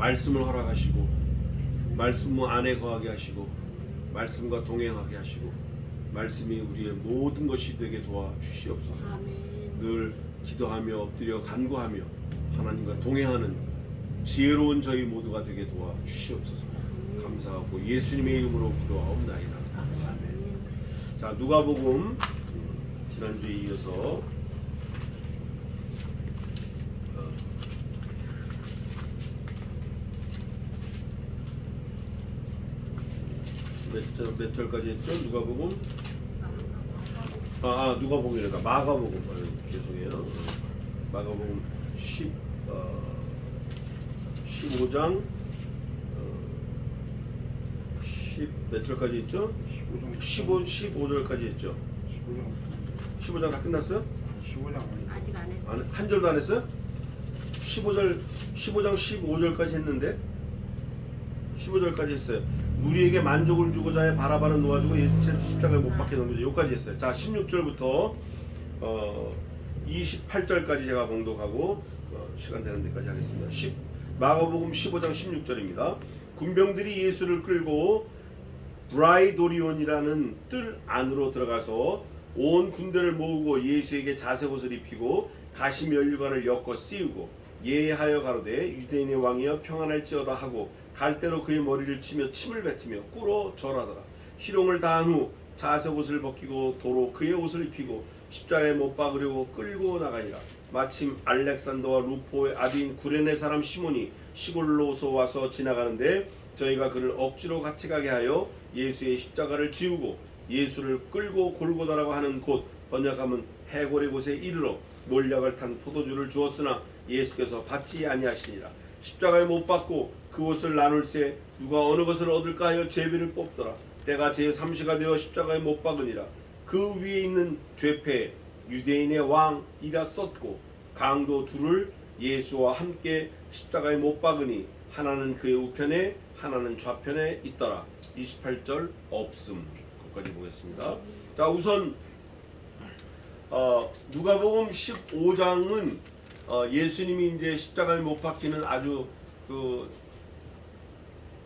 말씀을 허락하시고 말씀 안에 거하게 하시고 말씀과 동행하게 하시고 말씀이 우리의 모든 것이 되게 도와주시옵소서. 늘 기도하며 엎드려 간구하며 하나님과 동행하는 지혜로운 저희 모두가 되게 도와주시옵소서. 감사하고 예수님의 이름으로 기도하옵나이다. 아멘. 자, 누가복음 지난주에 이어서 몇 절까지 했죠? 누가복음? 누가복음이래다. 마가복음. 죄송해요. 마가복음 15장 몇 절까지 했죠? 15절까지 했죠? 15장 다 끝났어요? 15장 아직 안 했어요. 한 절도 안 했어요? 15장 15절까지 했는데 15절까지 했어요. 우리에게 만족을 주고자 해 바라바는 놓아주고 예수 십자가에 못 박혀 넘겨줘. 여기까지 했어요. 자, 16절부터 28절까지 제가 봉독하고 시간 되는 데까지 하겠습니다. 마가복음 15장 16절입니다. 군병들이 예수를 끌고 브라이도리온이라는 뜰 안으로 들어가서 온 군대를 모으고 예수에게 자색옷을 입히고 가시 면류관을 엮어 씌우고 예하여 가로되 유대인의 왕이여 평안할지어다 하고 갈대로 그의 머리를 치며 침을 뱉으며 꿇어 절하더라. 희롱을 다한 후 자색옷을 벗기고 도로 그의 옷을 입히고 십자가에 못 박으려고 끌고 나가니라. 마침 알렉산더와 루포의 아비인 구레네 사람 시몬이 시골로서 와서 지나가는데 저희가 그를 억지로 같이 가게 하여 예수의 십자가를 지우고 예수를 끌고 골고다라고 하는 곳, 번역하면 해골의 곳에 이르러 몰약을 탄 포도주를 주었으나 예수께서 받지 아니하시니라. 십자가에 못 박고 그 옷을 나눌새 누가 어느 것을 얻을까 하여 제비를 뽑더라. 때가 제3시가 되어 십자가에 못 박으니라. 그 위에 있는 죄패 유대인의 왕이라 썼고 강도 둘을 예수와 함께 십자가에 못 박으니 하나는 그의 우편에 하나는 좌편에 있더라. 28절 없음. 거기까지 보겠습니다. 자, 우선 누가복음 15장은 예수님이 이제 십자가에 못 박히는 아주 그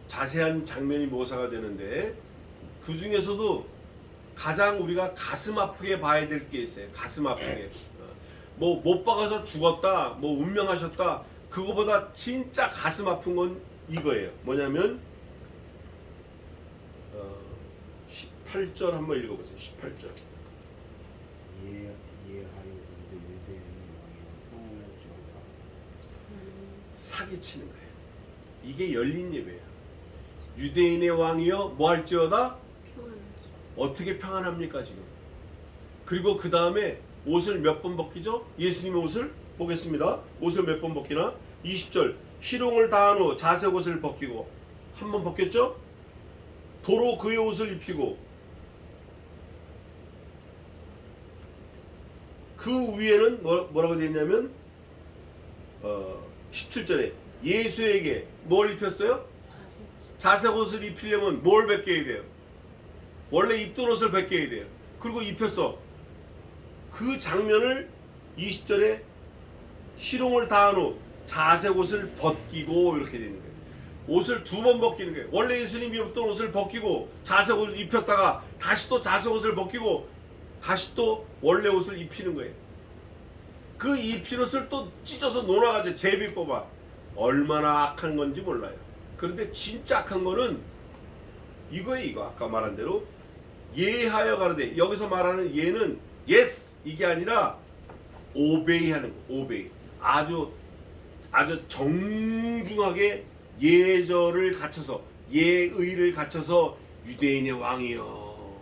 자세한 장면이 묘사가 되는데 그 중에서도 가장 우리가 가슴 아프게 봐야 될 게 있어요. 가슴 아프게. 뭐 못 박아서 죽었다, 뭐 운명하셨다. 그거보다 진짜 가슴 아픈 건 이거예요. 뭐냐면 18절 한번 읽어보세요. 18절. 사기치는 거예요. 이게 열린 예배예요. 유대인의 왕이여 뭐할지어다? 어떻게 평안합니까 지금? 그리고 그 다음에 옷을 몇 번 벗기죠? 예수님의 옷을 보겠습니다. 옷을 몇 번 벗기나? 20절. 희롱을 다한 후 자색 옷을 벗기고 한 번 벗겼죠? 도로 그의 옷을 입히고 그 위에는 뭐라고 되어 있냐면 17절에 예수에게 뭘 입혔어요? 자색 옷을 입히려면 뭘 벗겨야 돼요? 원래 입던 옷을 벗겨야 돼요. 그리고 입혔어. 그 장면을 20절에 희롱을 다한 후 자색 옷을 벗기고 이렇게 되는 거예요. 옷을 두 번 벗기는 거예요. 원래 예수님이 입던 옷을 벗기고 자색 옷을 입혔다가 다시 또 자색 옷을 벗기고 다시 또 원래 옷을 입히는 거예요. 그 입힌 옷을 또 찢어서 놓아가지고 제비 뽑아. 얼마나 악한 건지 몰라요. 그런데 진짜 악한 거는 이거예요. 이거 아까 말한 대로 예하여 가로되, 여기서 말하는 예는 yes 이게 아니라 obey 하는 거. obey. 아주 정중하게 예절을 갖춰서 예의를 갖춰서 유대인의 왕이여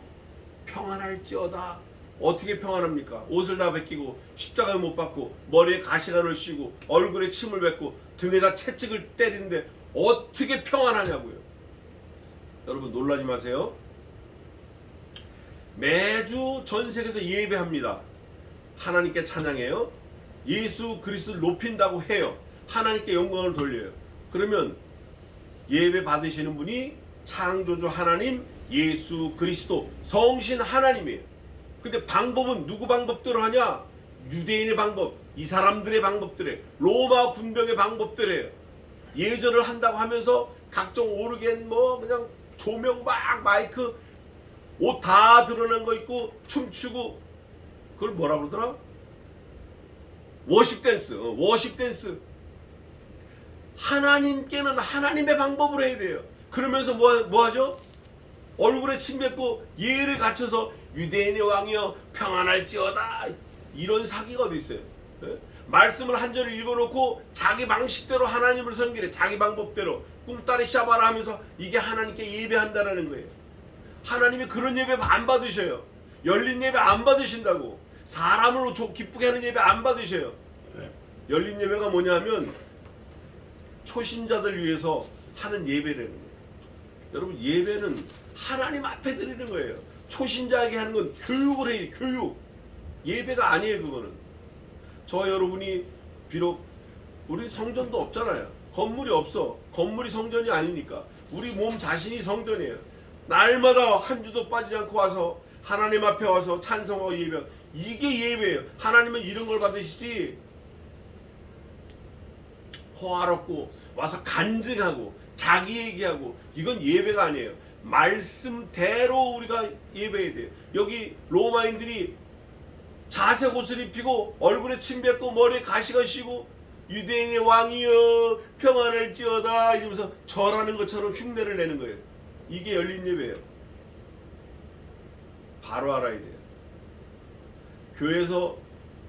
평안할지어다. 어떻게 평안합니까? 옷을 다 벗기고 십자가에 못 박고 머리에 가시관을 씌우고 얼굴에 침을 뱉고 등에다 채찍을 때리는데 어떻게 평안하냐고요. 여러분 놀라지 마세요. 매주 전 세계에서 예배합니다. 하나님께 찬양해요. 예수 그리스도를 높인다고 해요. 하나님께 영광을 돌려요. 그러면 예배 받으시는 분이 창조주 하나님, 예수 그리스도, 성신 하나님이에요. 근데 방법은 누구 방법대로 하냐? 유대인의 방법, 이 사람들의 방법들이에요. 로마 군병의 방법들이에요. 예절을 한다고 하면서 각종 오르겐 뭐 그냥 조명 막 마이크 옷 다 드러난 거 있고 춤추고 그걸 뭐라 그러더라? 워십 댄스. 워십 댄스. 하나님께는 하나님의 방법으로 해야 돼요. 그러면서 뭐 하죠? 얼굴에 침 뱉고 예를 갖춰서 유대인의 왕이여 평안할지어다. 이런 사기가 어디 있어요? 예? 말씀을 한 절을 읽어놓고 자기 방식대로 하나님을 섬기래. 자기 방법대로 꿍따리 샤바라 하면서 이게 하나님께 예배한다라는 거예요. 하나님이 그런 예배 안 받으셔요. 열린 예배 안 받으신다고. 사람을 기쁘게 하는 예배 안 받으셔요. 열린 예배가 뭐냐면 초신자들 위해서 하는 예배라는 거예요. 여러분 예배는 하나님 앞에 드리는 거예요. 초신자에게 하는 건 교육을 해요. 교육. 예배가 아니에요. 그거는. 저와 여러분이 비록 우리 성전도 없잖아요. 건물이 없어. 건물이 성전이 아니니까. 우리 몸 자신이 성전이에요. 날마다 한 주도 빠지지 않고 와서 하나님 앞에 와서 찬송하고 예배. 이게 예배예요. 하나님은 이런 걸 받으시지 호화롭고 와서 간증하고 자기 얘기하고 이건 예배가 아니에요. 말씀대로 우리가 예배해야 돼요. 여기 로마인들이 자색 옷을 입히고 얼굴에 침 뱉고 머리에 가시가 쉬고 유대인의 왕이여 평안할지어다 이러면서 절하는 것처럼 흉내를 내는 거예요. 이게 열린 예배예요. 바로 알아야 돼요. 교회에서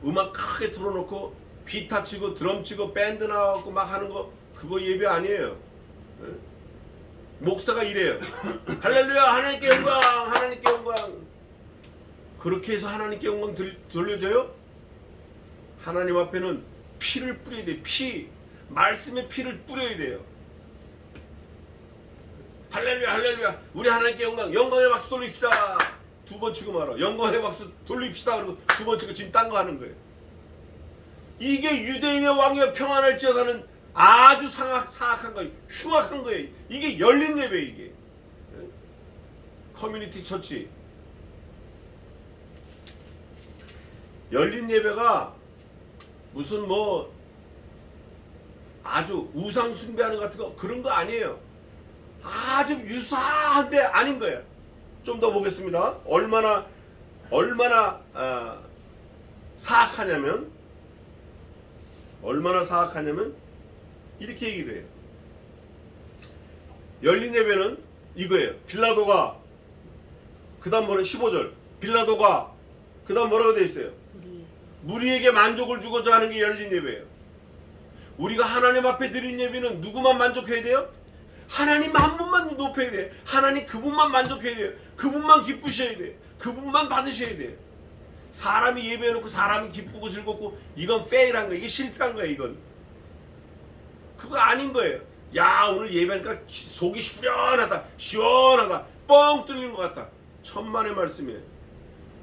음악 크게 틀어놓고 기타 치고 드럼 치고 밴드 나와갖고 막 하는 거 그거 예배 아니에요. 목사가 이래요. 할렐루야 하나님께 영광 하나님께 영광. 그렇게 해서 하나님께 영광 돌려줘요? 하나님 앞에는 피를 뿌려야 돼요. 피. 말씀의 피를 뿌려야 돼요. 할렐루야 할렐루야 우리 하나님께 영광 영광의 박수 돌립시다. 두 번 치고 말아. 영광의 박수 돌립시다. 그리고 두 번 치고 지금 딴 거 하는 거예요. 이게 유대인의 왕이여 평안할지어다는 아주 사악한 거예요. 흉악한 거예요. 이게 열린 예배 이게. 커뮤니티 처치. 열린 예배가 무슨 뭐 아주 우상 숭배하는 것 같은 거 그런 거 아니에요. 아주 유사한데 아닌 거예요. 좀 더 보겠습니다. 얼마나 사악하냐면 이렇게 얘기를 해요. 열린 예배는 이거예요. 빌라도가 그 다음 뭐래 15절 빌라도가 그 다음 뭐라고 되어 있어요? 무리에게 만족을 주고자 하는 게 열린 예배예요. 우리가 하나님 앞에 드린 예배는 누구만 만족해야 돼요? 하나님 한 분만 높여야 돼요. 하나님 그분만 만족해야 돼요. 그분만 기쁘셔야 돼요. 그분만 받으셔야 돼요. 사람이 예배해놓고 사람이 기쁘고 즐겁고 이건 페일한 거예요. 이게 실패한 거예요. 이건 그거 아닌 거예요. 야 오늘 예배하니까 속이 후련하다 시원하다 뻥 뚫린 것 같다. 천만의 말씀이에요.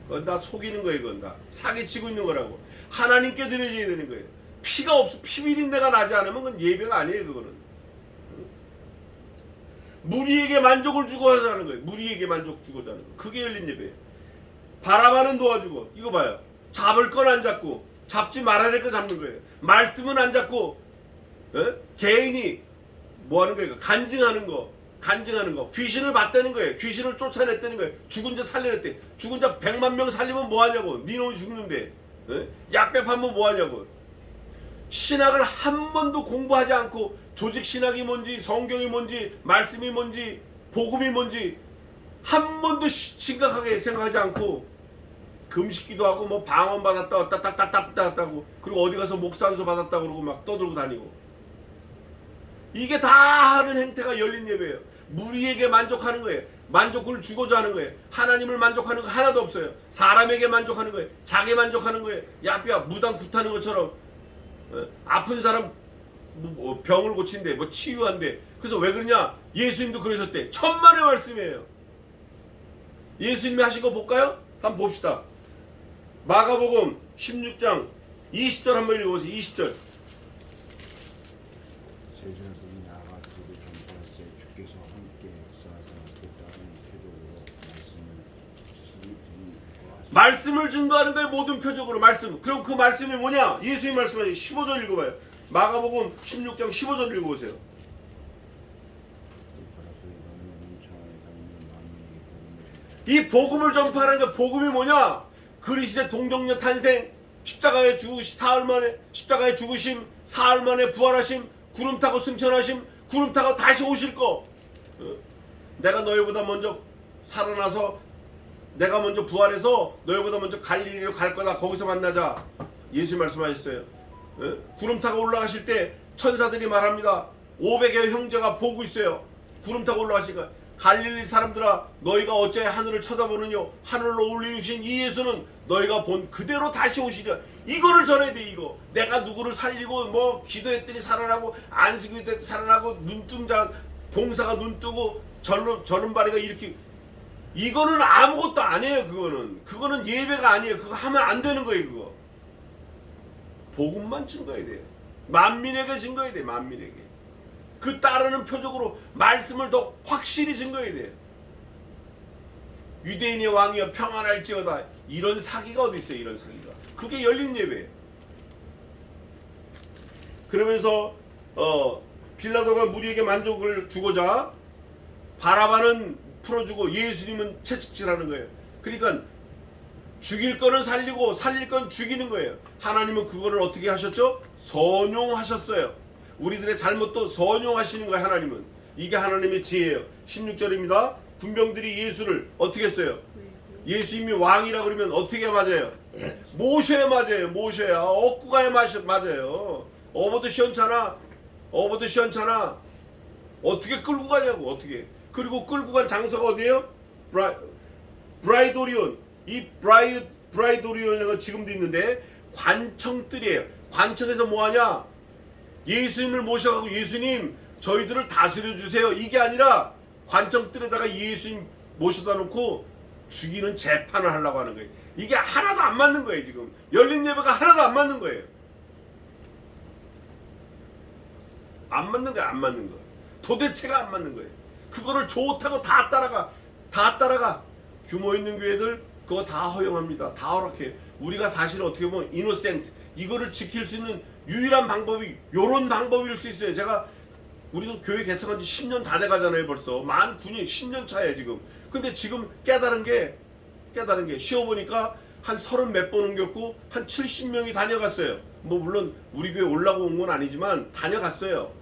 그건 다 속이는 거예요. 이건 다 사기치고 있는 거라고. 하나님께 드려져야 되는 거예요. 피가 없어 피비린내가 나지 않으면 그건 예배가 아니에요. 그거는 무리에게 만족을 주고자 하는 거예요. 무리에게 만족 주고자 하는 거. 그게 열린 예배예요. 바라바는 도와주고 이거 봐요. 잡을 건 안 잡고 잡지 말아야 될 거 잡는 거예요. 말씀은 안 잡고 개인이 뭐 하는 거예요? 간증하는 거. 귀신을 봤다는 거예요. 귀신을 쫓아냈다는 거예요. 죽은 자 살려냈대. 죽은 자 100만 명 살리면 뭐 하냐고. 네 놈이 죽는데 약배파면 뭐 하냐고. 신학을 한 번도 공부하지 않고 조직 신학이 뭔지 성경이 뭔지 말씀이 뭔지 복음이 뭔지 한 번도 심각하게 생각하지 않고 금식기도 하고 뭐 방언 받았다 왔다 따따따따따고 그리고 어디 가서 목산소 받았다 그러고 막 떠들고 다니고 이게 다 하는 행태가 열린 예배예요. 무리에게 만족하는 거예요. 만족을 주고자 하는 거예요. 하나님을 만족하는 거 하나도 없어요. 사람에게 만족하는 거예요. 자기 만족하는 거예요. 야뼈 무당 굿하는 것처럼 아픈 사람 뭐 병을 고친대 뭐 치유한대. 그래서 왜 그러냐? 예수님도 그러셨대. 천만의 말씀이에요. 예수님이 하신 거 볼까요? 한번 봅시다. 마가복음 16장 20절 한번 읽어보세요. 20절. 제자들이 나가시고 전파할때 주께서 함께 역사하사 그 다른 표적으로 말씀을 증거하는 거예요. 모든 표적으로 말씀. 그럼 그 말씀이 뭐냐? 예수님 말씀하시 15절 읽어봐요. 마가복음 16장 15절 읽어보세요. 이 복음을 전파하는 게 복음이 뭐냐? 그리스도의 동정녀 탄생, 십자가에 죽으심, 사흘 만에 십자가에 죽으심, 사흘 만에 부활하심, 구름 타고 승천하심, 구름 타고 다시 오실 거. 내가 너희보다 먼저 살아나서 내가 먼저 부활해서 너희보다 먼저 갈릴리로 갈 거다. 거기서 만나자. 예수 말씀하셨어요. 구름 타고 올라가실 때 천사들이 말합니다. 500의 형제가 보고 있어요. 구름 타고 올라가시니까 갈릴리 사람들아 너희가 어째 하늘을 쳐다보느뇨. 하늘로 올리우신 이 예수는 너희가 본 그대로 다시 오시리라. 이거를 전해야 돼. 이거 내가 누구를 살리고 뭐 기도했더니 살아나고 안수기 했더니 살아나고 눈뜬자 봉사가 눈 뜨고 저른바리가 이렇게 이거는 아무것도 아니에요. 그거는 예배가 아니에요. 그거 하면 안 되는 거예요. 그거 복음만 증거해야 돼요. 만민에게 증거해야 돼. 만민에게 그 따르는 표적으로 말씀을 더 확실히 증거해야 돼요. 유대인의 왕이여 평안할지어다. 이런 사기가 어디 있어요. 이런 사기가. 그게 열린 예배예요. 그러면서 빌라도가 무리에게 만족을 주고자 바라바는 풀어주고 예수님은 채찍질하는 거예요. 그러니까 죽일 거는 살리고 살릴 건 죽이는 거예요. 하나님은 그거를 어떻게 하셨죠? 선용하셨어요. 우리들의 잘못도 선용하시는 거예요. 하나님은. 이게 하나님의 지혜예요. 16절입니다. 군병들이 예수를 어떻게 했어요? 예수님이 왕이라 그러면 어떻게 맞아요? 모셔야 맞아요. 모셔야. 억구가야 맞아요. 어버도 시원찮아. 어버도 시원찮아. 어떻게 끌고 가냐고. 어떻게. 그리고 끌고 간 장소가 어디예요? 브라이도리온. 이 브라이도리온은 지금도 있는데 관청뜰이에요. 관청에서 뭐하냐? 예수님을 모셔가고 예수님 저희들을 다스려 주세요. 이게 아니라 관청뜰에다가 예수님 모셔다 놓고 죽이는 재판을 하려고 하는 거예요. 이게 하나도 안 맞는 거예요. 지금 열린 예배가 하나도 안 맞는 거예요. 안 맞는 거야. 안 맞는 거. 도대체가 안 맞는 거예요. 그거를 좋다고 다 따라가. 규모 있는 교회들 그거 다 허용합니다. 다 허락해. 우리가 사실 어떻게 보면 이노센트 이거를 지킬 수 있는 유일한 방법이 요런 방법일 수 있어요. 제가 우리도 교회 개척한 지 10년 다 돼가잖아요. 벌써 만 9년 10년 차예요 지금. 근데 지금 깨달은 게 쉬어보니까 한 30 몇 번 옮겼고 한 70명이 다녀갔어요. 뭐 물론 우리 교회 올라고 온 건 아니지만 다녀갔어요.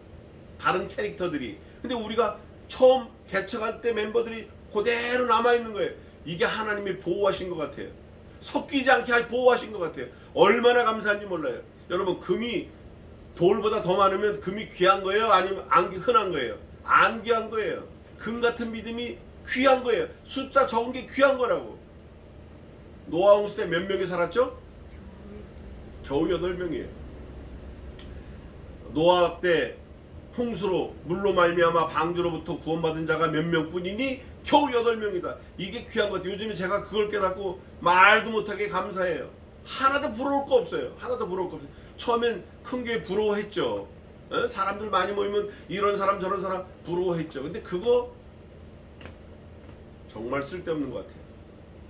다른 캐릭터들이. 근데 우리가 처음 개척할 때 멤버들이 그대로 남아있는 거예요. 이게 하나님이 보호하신 것 같아요. 섞이지 않게 보호하신 것 같아요. 얼마나 감사한지 몰라요. 여러분 금이 돌보다 더 많으면 금이 귀한 거예요? 아니면 흔한 거예요? 안 귀한 거예요. 금 같은 믿음이 귀한 거예요. 숫자 적은 게 귀한 거라고. 노아 홍수 때 몇 명이 살았죠? 겨우 8명이에요. 노아 때 홍수로 물로 말미암아 방주로부터 구원받은 자가 몇 명뿐이니 겨우 8명이다. 이게 귀한 것 같아요. 요즘에 제가 그걸 깨닫고 말도 못하게 감사해요. 하나도 부러울 거 없어요. 하나도 부러울 거 없어요. 처음엔 큰 교회 부러워했죠. 사람들 많이 모이면 이런 사람 저런 사람 부러워했죠. 근데 그거 정말 쓸데없는 것 같아요.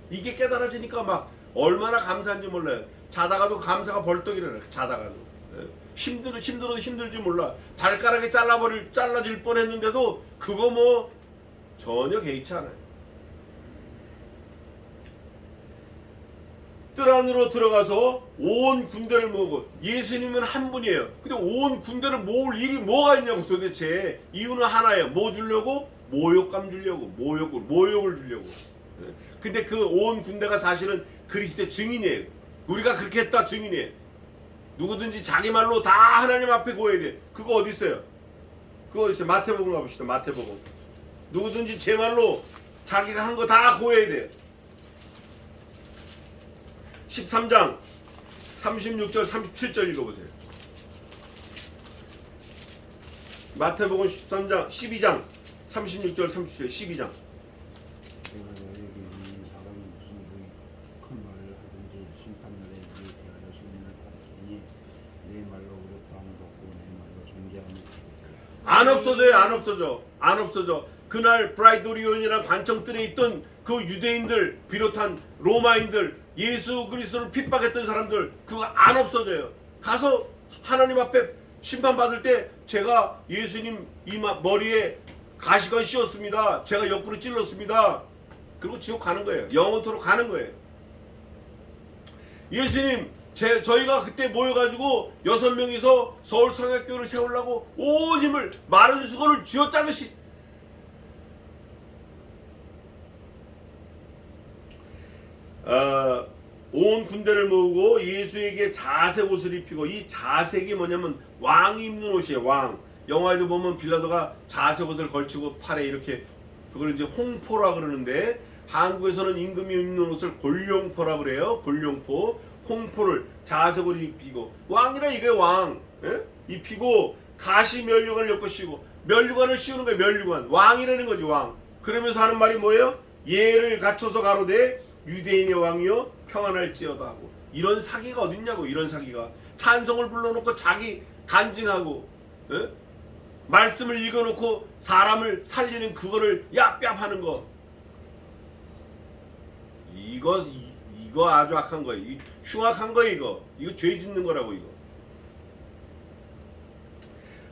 이게 깨달아지니까 막 얼마나 감사한지 몰라요. 자다가도 감사가 벌떡 일어나요. 자다가도. 힘들어도 힘들지 몰라. 발가락이 잘라질 뻔했는데도 그거 뭐 전혀 개의치 않아요. 뜰 안으로 들어가서 온 군대를 모으고 예수님은 한 분이에요. 근데 온 군대를 모을 일이 뭐가 있냐고 도대체. 이유는 하나예요. 뭐 주려고? 모욕감 주려고. 모욕을 주려고. 근데 그 온 군대가 사실은 그리스도의 증인이에요. 우리가 그렇게 했다 증인이에요. 누구든지 자기 말로 다 하나님 앞에 고해야 돼. 그거 어디 있어요? 그거 어디 있어요? 마태복음 가봅시다. 마태복음. 누구든지 제 말로 자기가 한 거 다 고해야 돼. 13장 36절 37절 읽어보세요. 마태복음 12장 36절 37절 12장. 내가 너에게 있는 사람이 무슨 큰 말을 하든지 심판날에 네 대하여 승인을 받으니 내 말로 어렵다 함을 받고 내 말로 정죄함을 받고 안 없어져. 그날 브라이도리온이라는 관청뜰에 있던 그 유대인들 비롯한 로마인들 예수 그리스도를 핍박했던 사람들 그거 안 없어져요. 가서 하나님 앞에 심판받을 때 제가 예수님 머리에 가시관 씌웠습니다. 제가 옆구리 찔렀습니다. 그리고 지옥 가는 거예요. 영원토록 가는 거예요. 예수님, 저희가 그때 모여가지고 6명이서 서울 성약교회를 세우려고 온 힘을 마른 수건을 쥐어짜듯이 온 군대를 모으고 예수에게 자색 옷을 입히고, 이 자색이 뭐냐면 왕이 입는 옷이에요. 왕. 영화에도 보면 빌라도가 자색 옷을 걸치고 팔에 이렇게, 그걸 이제 홍포라 그러는데 한국에서는 임금이 입는 옷을 골룡포라 그래요. 골룡포. 홍포를 자색으로 입히고, 왕이라 이게 왕. 예? 입히고 가시 면류관을 엮어 씌우고, 면류관을 씌우는 거예요. 면류관. 왕이라는 거지, 왕. 그러면서 하는 말이 뭐예요? 예를 갖춰서 가로되 유대인의 왕이여 평안할지어다 하고. 이런 사기가 어딨냐고. 이런 사기가 찬송을 불러놓고 자기 간증하고, 예? 말씀을 읽어놓고 사람을 살리는 그거를 얍얍 하는 거, 이거 아주 악한 거예요. 흉악한 거예요. 이거 죄 짓는 거라고. 이거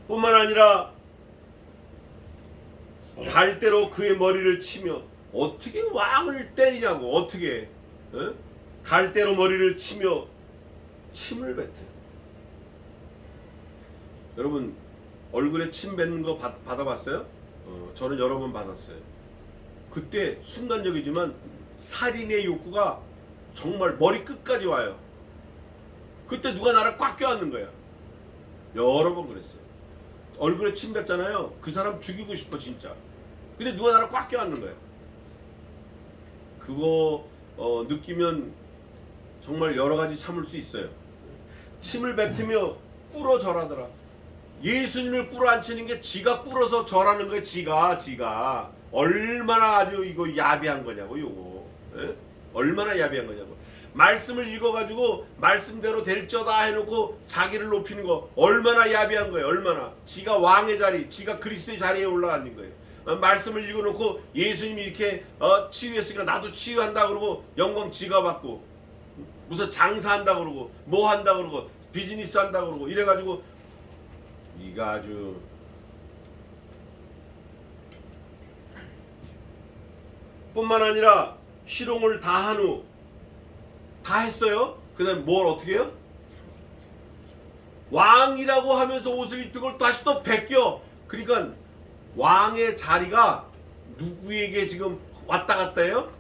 뿐만 아니라 갈대로 그의 머리를 치며, 어떻게 왕을 때리냐고. 어떻게 갈대로 머리를 치며 침을 뱉어요. 여러분 얼굴에 침 뱉는 거 받아봤어요? 저는 여러 번 받았어요. 그때 순간적이지만 살인의 욕구가 정말 머리 끝까지 와요. 그때 누가 나를 꽉 껴안는 거야. 여러 번 그랬어요. 얼굴에 침 뱉잖아요. 그 사람 죽이고 싶어 진짜. 근데 누가 나를 꽉 껴안는 거야. 그거 느끼면 정말 여러 가지 참을 수 있어요. 침을 뱉으며 꿇어 절하더라. 예수님을 꿇어 앉히는 게 지가 꿇어서 절하는 거예요. 지가 얼마나 아주 이거 야비한 거냐고. 요거 얼마나 야비한 거냐고. 말씀을 읽어가지고 말씀대로 될저다 해놓고 자기를 높이는 거 얼마나 야비한 거예요. 얼마나. 지가 왕의 자리, 지가 그리스도의 자리에 올라가는 거예요. 말씀을 읽어놓고 예수님이 이렇게 치유했으니까 나도 치유한다 그러고 영광 지가 받고, 무슨 장사한다 그러고 뭐 한다 그러고 비즈니스 한다 그러고 이래가지고, 이거 아주 뿐만 아니라 희롱을 다 한 후, 다 했어요. 그 다음에 뭘 어떻게 해요? 왕이라고 하면서 옷을 입히고 다시 또 벗겨. 그러니까 왕의 자리가 누구에게 지금 왔다 갔다 해요?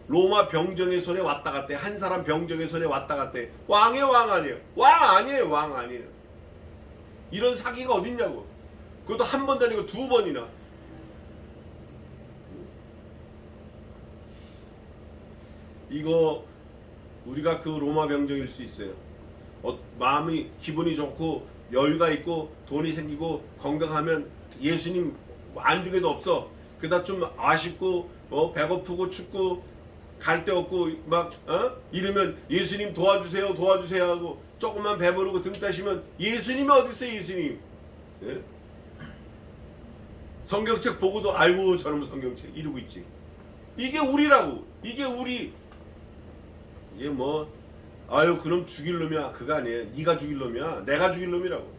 로마 병정의 손에 왔다 갔다 해. 한 사람 병정의 손에 왔다 갔다 해. 왕의 왕 아니에요. 왕 아니에요. 이런 사기가 어딨냐고. 그것도 한 번도 아니고 2번이나. 이거 우리가 그 로마 병정일 수 있어요. 마음이 기분이 좋고 여유가 있고 돈이 생기고 건강하면 예수님 안중에도 없어. 그다 좀 아쉽고 배고프고 춥고 갈 데 없고 막 이러면 예수님 도와주세요 하고 조금만 배부르고 등 따시면 예수님이 어디 있어요. 예수님. 예? 성경책 보고도 아이고 저놈 성경책 이러고 있지. 이게 우리라고. 이게 우리. 이게 뭐 아유 그럼 죽일 놈이야. 그거 아니에요. 네가 죽일 놈이야. 내가 죽일 놈이라고.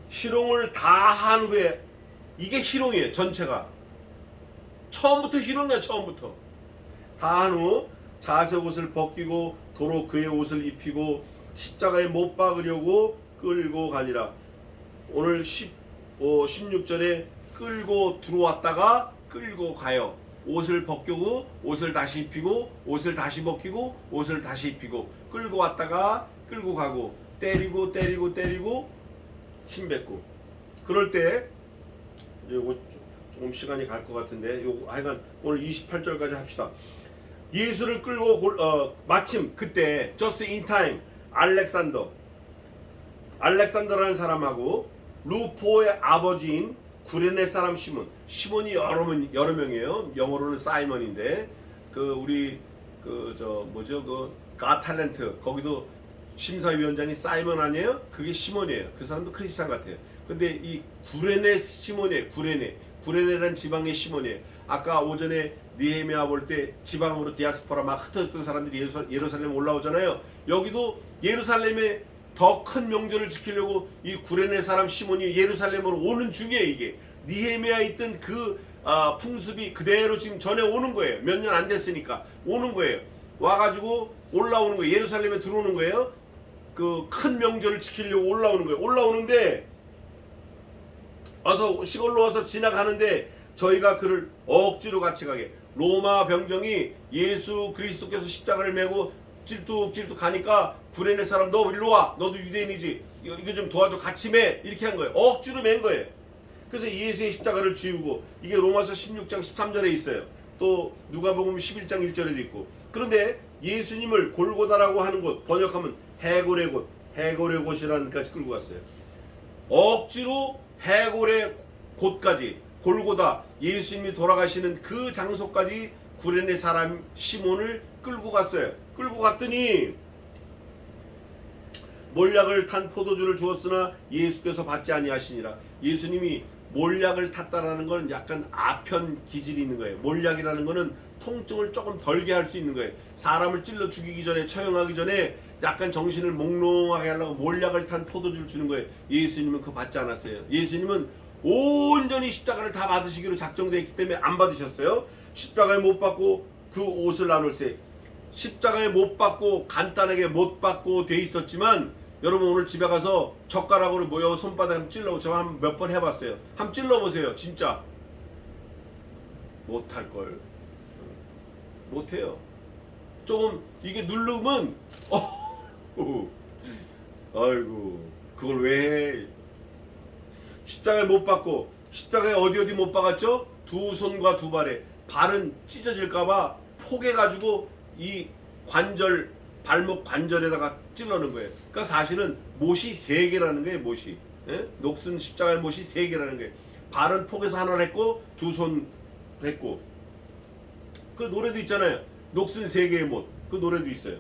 희롱을 다 한 후에, 이게 희롱이에요. 전체가 처음부터 희롱이야. 처음부터 다 한 후 자색 옷을 벗기고 도로 그의 옷을 입히고 십자가에 못 박으려고 끌고 가니라. 오늘 16절에 끌고 들어왔다가 끌고 가요. 옷을 벗기고 옷을 다시 입히고 옷을 다시 벗기고 옷을 다시 입히고 끌고 왔다가 끌고 가고 때리고 침 뱉고. 그럴 때 요거 조금 시간이 갈 것 같은데 요거 하여간 오늘 28절까지 합시다. 예수를 끌고 마침 그때 just in time 알렉산더라는 사람하고 루포의 아버지인 구레네 사람 시몬이 여러 명이에요. 영어로는 사이먼인데 그 우리 그 가탤런트 거기도 심사위원장이 사이먼 아니에요? 그게 시몬이에요. 그 사람도 크리스찬 같아요. 근데 이 구레네 시몬이에요. 구레네라는 지방의 시몬이에요. 아까 오전에 느헤미야 볼 때 지방으로 디아스포라 막 흩어졌던 사람들이 예루살렘 올라오잖아요. 여기도 예루살렘에 더 큰 명절을 지키려고 이 구레네 사람 시몬이 예루살렘으로 오는 중이에요. 이게 니헤미야에 있던 그 풍습이 그대로 지금 전해 오는 거예요. 몇 년 안 됐으니까 오는 거예요. 와가지고 올라오는 거예요. 예루살렘에 들어오는 거예요. 그 큰 명절을 지키려고 올라오는 거예요. 올라오는데 와서 시골로 와서 지나가는데 저희가 그를 억지로 같이 가게, 로마 병정이 예수 그리스도께서 십자가를 메고 찔뚝찔뚝 가니까 구레네 사람 너 일로 와, 너도 유대인이지, 이거 좀 도와줘, 같이 매, 이렇게 한 거예요. 억지로 맨 거예요. 그래서 예수의 십자가를 지우고, 이게 로마서 16장 13절에 있어요. 또 누가복음 11장 1절에도 있고. 그런데 예수님을 골고다라고 하는 곳, 번역하면 해골의 곳, 해골의 곳이라는 데까지 끌고 갔어요. 억지로 해골의 곳까지, 골고다, 예수님이 돌아가시는 그 장소까지 구레네 사람 시몬을 끌고 갔어요. 끌고 갔더니 몰약을 탄 포도주를 주었으나 예수께서 받지 아니하시니라. 예수님이 몰약을 탔다라는 건 약간 아편 기질이 있는 거예요. 몰약이라는 거는 통증을 조금 덜게 할 수 있는 거예요. 사람을 찔러 죽이기 전에, 처형하기 전에 약간 정신을 몽롱하게 하려고 몰약을 탄 포도주를 주는 거예요. 예수님은 그거 받지 않았어요. 예수님은 온전히 십자가를 다 받으시기로 작정되어 있기 때문에 안 받으셨어요. 십자가에 못 박고 그 옷을 나눌세, 십자가에 못 박고 간단하게 못 박고 돼 있었지만, 여러분 오늘 집에 가서 젓가락으로 모여 손바닥 한번 찔러보고, 제가 한 몇 번 해봤어요. 한번 찔러보세요. 진짜 못할걸. 못해요. 조금 이게 누르면 아이고 그걸 왜 해. 십자가에 못 박고, 십자가에 어디 못 박았죠? 두 손과 두 발에. 발은 찢어질까봐 포개가지고 이 관절, 발목 관절에다가 찔러는 거예요. 그러니까 사실은 못이 3개라는 거예요. 못이. 예? 녹슨 십자가의 못이 3개라는 거예요. 발은 포개서 하나 했고, 두 손 했고. 그 노래도 있잖아요. 녹슨 3개의 못. 그 노래도 있어요.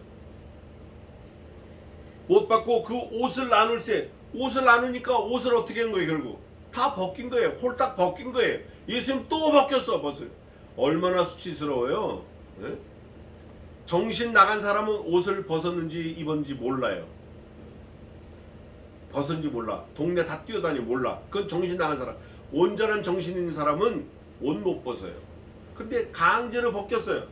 못 받고 그 옷을 나눌세. 옷을 나누니까 옷을 어떻게 한 거예요? 결국 다 벗긴 거예요. 홀딱 벗긴 거예요. 예수님 또 벗겼어, 벗을. 얼마나 수치스러워요. 네? 정신 나간 사람은 옷을 벗었는지 입었는지 몰라요. 벗은지 몰라. 동네 다 뛰어다니 몰라. 그건 정신 나간 사람. 온전한 정신 있는 사람은 옷 못 벗어요. 근데 강제로 벗겼어요.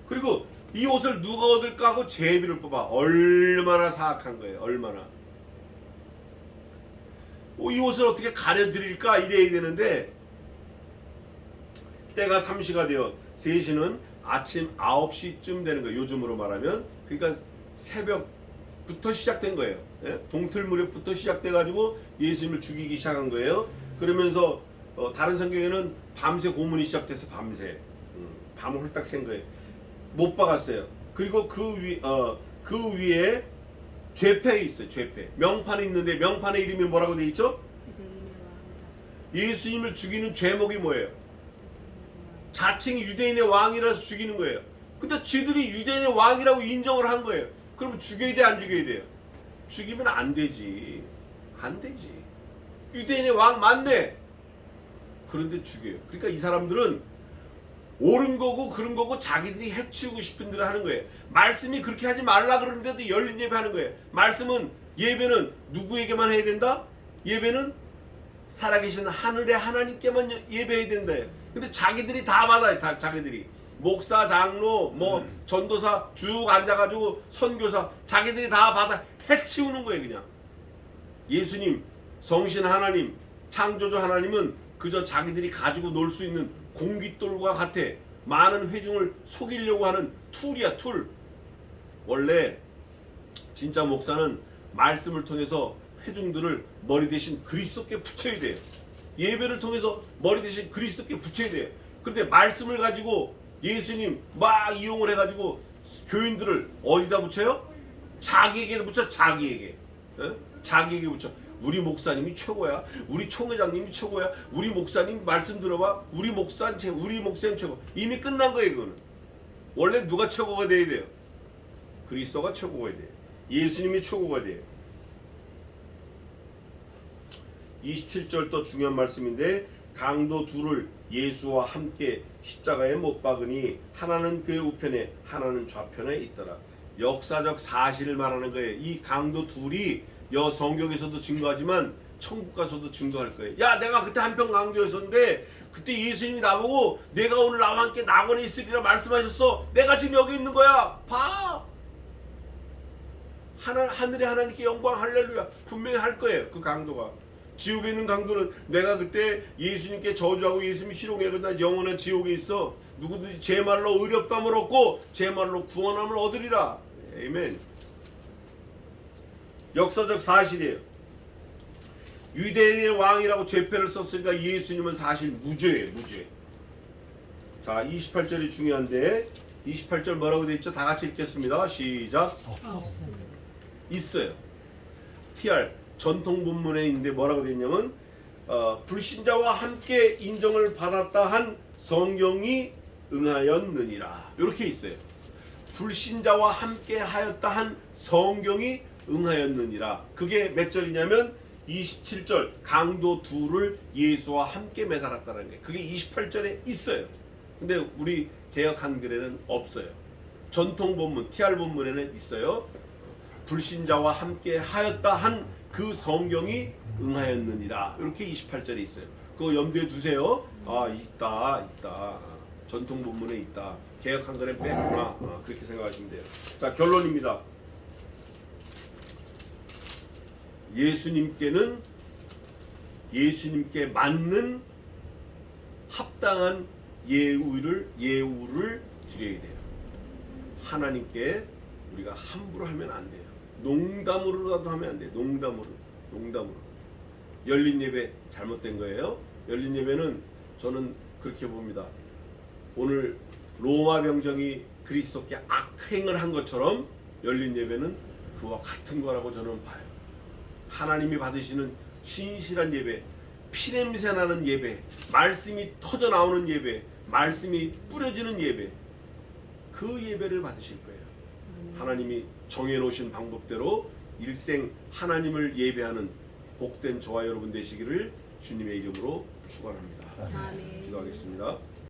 그리고 이 옷을 누가 얻을까 하고 제비를 뽑아. 얼마나 사악한 거예요. 얼마나. 이 옷을 어떻게 가려드릴까 이래야 되는데, 때가 3시가 되어 3시는 아침 9시쯤 되는 거예요. 요즘으로 말하면. 그러니까 새벽부터 시작된 거예요. 예? 동틀 무렵부터 시작돼가지고 예수님을 죽이기 시작한 거예요. 그러면서 다른 성경에는 밤새 고문이 시작돼서 밤새 밤을 홀딱 샌 거예요. 못 박았어요. 그리고 그 위에 죄패 있어요. 죄패. 명판이 있는데 명판의 이름이 뭐라고 돼 있죠? 예수님을 죽이는 죄목이 뭐예요? 자칭 유대인의 왕이라서 죽이는 거예요. 근데 지들이 유대인의 왕이라고 인정을 한 거예요. 그럼 죽여야 돼, 안 죽여야 돼요? 죽이면 안 되지. 안 되지. 유대인의 왕 맞네. 그런데 죽여요. 그러니까 이 사람들은 옳은 거고 그런 거고 자기들이 해치우고 싶은 대로 하는 거예요. 말씀이 그렇게 하지 말라 그러는데도 열린 예배 하는 거예요. 말씀은, 예배는 누구에게만 해야 된다? 예배는 살아계신 하늘의 하나님께만 예배해야 된다. 근데 자기들이 다 받아요. 다 자기들이. 목사, 장로, 전도사 쭉 앉아가지고 선교사 자기들이 다 받아 해치우는 거예요. 그냥. 예수님, 성신 하나님, 창조주 하나님은 그저 자기들이 가지고 놀 수 있는 공깃돌과 같아. 많은 회중을 속이려고 하는 툴이야, 툴. 원래 진짜 목사는 말씀을 통해서 회중들을 머리 대신 그리스도께 붙여야 돼요. 예배를 통해서 머리 대신 그리스도께 붙여야 돼요. 그런데 말씀을 가지고 예수님 막 이용을 해가지고 교인들을 어디다 붙여요? 자기에게 붙여. 자기에게. 자기에게 붙여. 우리 목사님이 최고야. 우리 총회장님이 최고야. 우리 목사님 말씀 들어봐. 우리 목사님 최고. 이미 끝난 거예요. 그거는. 원래 누가 최고가 돼야 돼요? 그리스도가 최고가 돼요. 예수님이 최고가 돼요. 27절 또 중요한 말씀인데, 강도 둘을 예수와 함께 십자가에 못 박으니 하나는 그의 우편에 하나는 좌편에 있더라. 역사적 사실을 말하는 거예요. 이 강도 둘이 성경에서도 증거하지만 천국 가서도 증거할 거예요. 야, 내가 그때 한평 강조했었는데 그때 예수님이 나보고 내가 오늘 나와 함께 낙원에 있으리라 말씀하셨어. 내가 지금 여기 있는 거야. 봐. 하늘의 하나님께 영광 할렐루야. 분명히 할 거예요. 그 강도가. 지옥에 있는 강도는 내가 그때 예수님께 저주하고 예수님이 희롱해 나 영원한 지옥에 있어. 누구든지 제 말로 의롭다함을 얻고 제 말로 구원함을 얻으리라. 아멘. 역사적 사실이에요. 유대인의 왕이라고 죄패를 썼으니까 예수님은 사실 무죄예요. 무죄. 자, 28절이 중요한데 28절 뭐라고 되어 있죠? 다 같이 읽겠습니다. 시작. 있어요. TR 전통 본문에 있는데 뭐라고 되어 있냐면 불신자와 함께 인정을 받았다 한 성경이 응하였느니라. 이렇게 있어요. 불신자와 함께 하였다 한 성경이 응하였느니라. 그게 몇 절이냐면 27절 강도 둘을 예수와 함께 매달았다는 게 그게 28절에 있어요. 근데 우리 개역 한글에는 없어요. 전통 본문 TR 본문에는 있어요. 불신자와 함께 하였다 한 그 성경이 응하였느니라. 이렇게 28절에 있어요. 그거 염두에 두세요. 아, 있다. 전통 본문에 있다. 개역 한글에 뺐구나. 그렇게 생각하시면 돼요. 자, 결론입니다. 예수님께 맞는 합당한 예우를 드려야 돼요. 하나님께 우리가 함부로 하면 안 돼요. 농담으로라도 하면 안 돼요. 농담으로. 열린 예배 잘못된 거예요. 열린 예배는 저는 그렇게 봅니다. 오늘 로마 병정이 그리스도께 악행을 한 것처럼 열린 예배는 그와 같은 거라고 저는 봐요. 하나님이 받으시는 신실한 예배, 피냄새 나는 예배, 말씀이 터져 나오는 예배, 말씀이 뿌려지는 예배, 그 예배를 받으실 거예요. 하나님이 정해놓으신 방법대로 일생 하나님을 예배하는 복된 저와 여러분 되시기를 주님의 이름으로 축원합니다. 아멘. 기도하겠습니다.